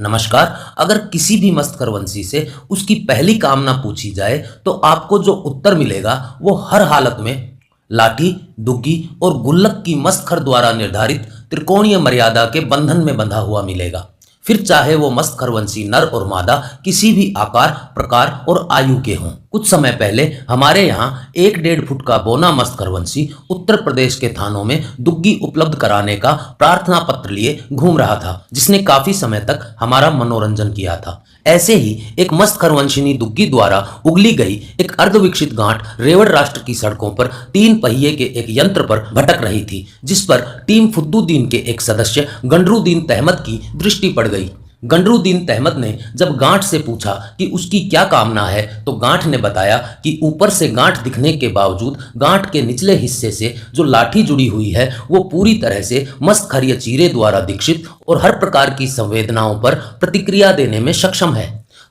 नमस्कार। अगर किसी भी मस्तकरवंशी से उसकी पहली कामना पूछी जाए तो आपको जो उत्तर मिलेगा वो हर हालत में लाठी, दुग्गी और गुल्लक की मस्तखर द्वारा निर्धारित त्रिकोणीय मर्यादा के बंधन में बंधा हुआ मिलेगा। फिर चाहे वो मस्तकरवंशी नर और मादा किसी भी आकार, प्रकार और आयु के हों। कुछ समय पहले हमारे यहाँ 1-1.5 फुट का बोना मस्तकरवंशी उत्तर प्रदेश के थानों में दुग्गी उपलब्ध कराने का प्रार्थना पत्र लिए घूम रहा था, जिसने काफी समय तक हमारा मनोरंजन किया था। ऐसे ही एक मस्तकरवंशिनी दुग्गी द्वारा उगली गई एक अर्धविकसित गांठ रेवड़ राष्ट्र की सड़कों पर 3 पहिए के एक यंत्र पर भटक रही थी, जिस पर टीम फुद्दुद्दीन के एक सदस्य गंडरुद्दीन तहमद की दृष्टि पड़ गई। गंडरुद्दीन तहमद ने जब गांठ से पूछा कि उसकी क्या कामना है तो गांठ ने बताया कि ऊपर से गांठ दिखने के बावजूद गांठ के निचले हिस्से से जो लाठी जुड़ी हुई है वो पूरी तरह से मस्तखरीय चीरे द्वारा दीक्षित और हर प्रकार की संवेदनाओं पर प्रतिक्रिया देने में सक्षम है।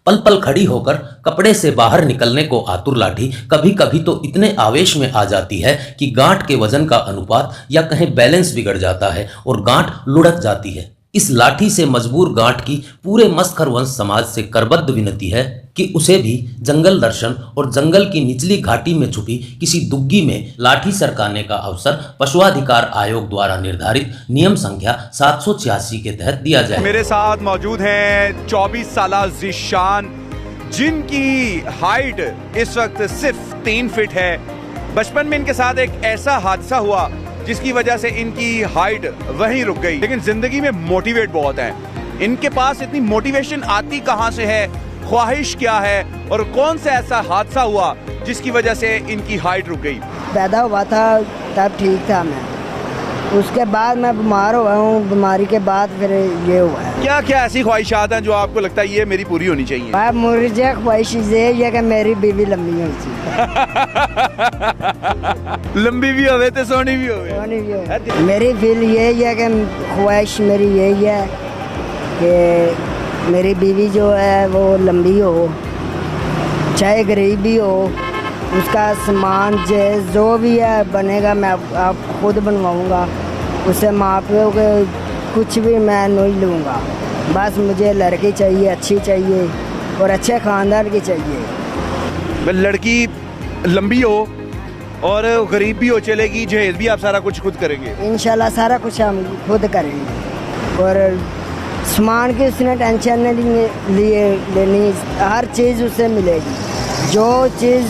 पल पल खड़ी होकर कपड़े से बाहर निकलने को आतुर लाठी कभी कभी तो इतने आवेश में आ जाती है कि गांठ के वजन का अनुपात या कहें बैलेंस बिगड़ जाता है और गांठ लुढ़क जाती है। इस लाठी से मजबूर गांठ की पूरे मस्तकरवंश समाज से करबद्ध विनती है कि उसे भी जंगल दर्शन और जंगल की निचली घाटी में छुपी किसी दुग्गी में लाठी सरकाने का अवसर पशुआधिकार आयोग द्वारा निर्धारित नियम संख्या 786 के तहत दिया जाए। मेरे साथ मौजूद हैं 24 साला ज़ीशान, जिनकी हाइट इस वक्त सिर्फ 3 फीट है। बचपन में इनके साथ एक ऐसा हादसा हुआ जिसकी वजह से इनकी हाइट वहीं रुक गई, लेकिन जिंदगी में मोटिवेट बहुत है। इनके पास इतनी मोटिवेशन आती कहां से है, ख्वाहिश क्या है और कौन सा ऐसा हादसा हुआ जिसकी वजह से इनकी हाइट रुक गई? पैदा हुआ था तब ठीक था मैं, उसके बाद मैं बीमार हुआ हूँ, बीमारी के बाद फिर ये हुआ है। क्या क्या ऐसी ख्वाहिशात हैं जो आपको लगता है ये मेरी पूरी होनी चाहिए? मुझे ख्वाहिश ये है कि मेरी बीवी लंबी हो लंबी भी होवे तो सोनी भी होवे। मेरी फील यही है कि ख्वाहिश मेरी यही है कि मेरी बीवी जो है वो लंबी हो, चाहे गरीब भी हो, उसका सामान जो भी है बनेगा मैं आप खुद बनवाऊंगा, उससे माँ प्यो के कुछ भी मैं नहीं लूँगा। बस मुझे लड़की चाहिए, अच्छी चाहिए और अच्छे ख़ानदान की चाहिए। लड़की लंबी हो और गरीब भी हो चलेगी, जहेज भी आप सारा कुछ खुद करेंगे? इंशाल्लाह सारा कुछ हम खुद करेंगे और सामान की उसने टेंशन नहीं लेनी, हर चीज़ उससे मिलेगी, जो चीज़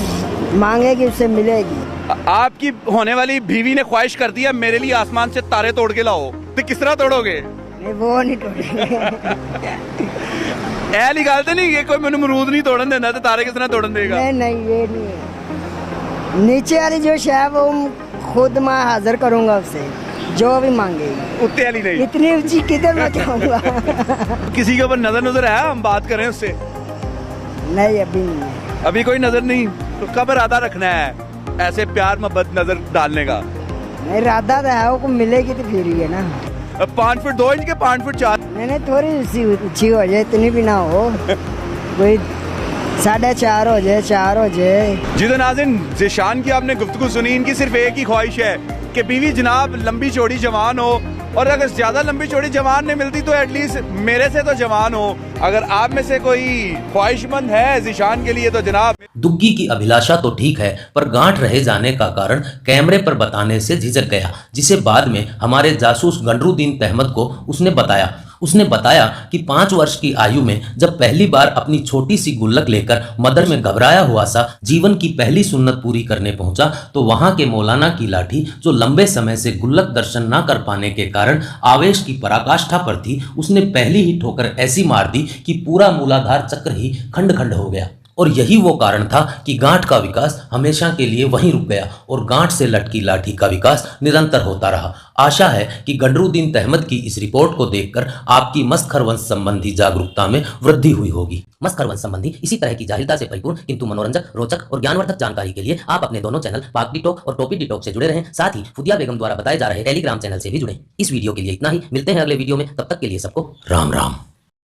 मांगेगी उससे मिलेगी। आपकी होने वाली बीवी ने ख्वाहिश कर दिया मेरे लिए आसमान से तारे तोड़ के लाओ, तो किस तरह तोड़ोगे? नहीं वो नहीं तोड़ेंगे। ऐ निकालते नहीं ये कोई मैंने अमरूद नहीं तोड़न देना तो तारे किस तरह तोड़न देगा? नहीं ये नहीं है। नीचे वाली जो शय वो खुद मैं हाजिर करूंगा उससे, जो भी मांगेगी। उत्ते वाली नहीं? इतनी ऊंची किधर मैं जाऊंगा? किसी के ऊपर नजर है, हम बात करें उससे? नहीं अभी नहीं है। अभी कोई नजर नहीं? तो कब इरादा रखना है ऐसे प्यार मोहब्बत नजर डालने का? नहीं इरादा तो है, वो मिलेगी तो फिर ही है ना। 5 फुट 2 इंच के 5 फुट 4? नहीं थोड़ी ऊंची हो जाए, इतनी भी ना हो, कोई 4.5 हो जाए, 4 हो जाए। जी तो नाज़रीन, ज़ीशान की आपने गुफ्तगू सुनी। इनकी सिर्फ एक ही ख्वाहिश है कि बीवी जनाब लंबी चौड़ी जवान हो, और अगर ज्यादा लंबी चौड़ी जवान नहीं मिलती तो एटलीस्ट मेरे से तो जवान हो। अगर आप में से कोई ख्वाहिशमंद है ज़ीशान के लिए तो जनाब। दुग्गी की अभिलाषा तो ठीक है, पर गांठ रह जाने का कारण कैमरे पर बताने से झिझक गया, जिसे बाद में हमारे जासूस गंडरुद्दीन तहमद को उसने बताया कि 5 वर्ष की आयु में जब पहली बार अपनी छोटी सी गुल्लक लेकर मदर में घबराया हुआ सा जीवन की पहली सुन्नत पूरी करने पहुंचा तो वहां के मौलाना की लाठी, जो लंबे समय से गुल्लक दर्शन न कर पाने के कारण आवेश की पराकाष्ठा पर थी, उसने पहली ही ठोकर ऐसी मार दी कि पूरा मूलाधार चक्र ही खंड खंड हो गया। और यही वो कारण था कि गांठ का विकास हमेशा के लिए वहीं रुक गया और गांठ से लटकी लाठी का विकास निरंतर होता रहा। आशा है कि गंडरुद्दीन तहमद की इस रिपोर्ट को देखकर आपकी मस्तकरवंश संबंधी जागरूकता में वृद्धि हुई होगी। मस्तकरवंश संबंधी इसी तरह की जाहिलता से परिपूर्ण किंतु मनोरंजक, रोचक और ज्ञानवर्धक जानकारी के लिए आप अपने दोनों चैनल पाक डिटॉक और टॉपी डिटॉक से जुड़े रहें। साथ ही फुदिया बेगम द्वारा बताए जा रहे टेलीग्राम चैनल से भी जुड़ें। इस वीडियो के लिए इतना ही, मिलते हैं अगले वीडियो में, तब तक के लिए सबको राम राम।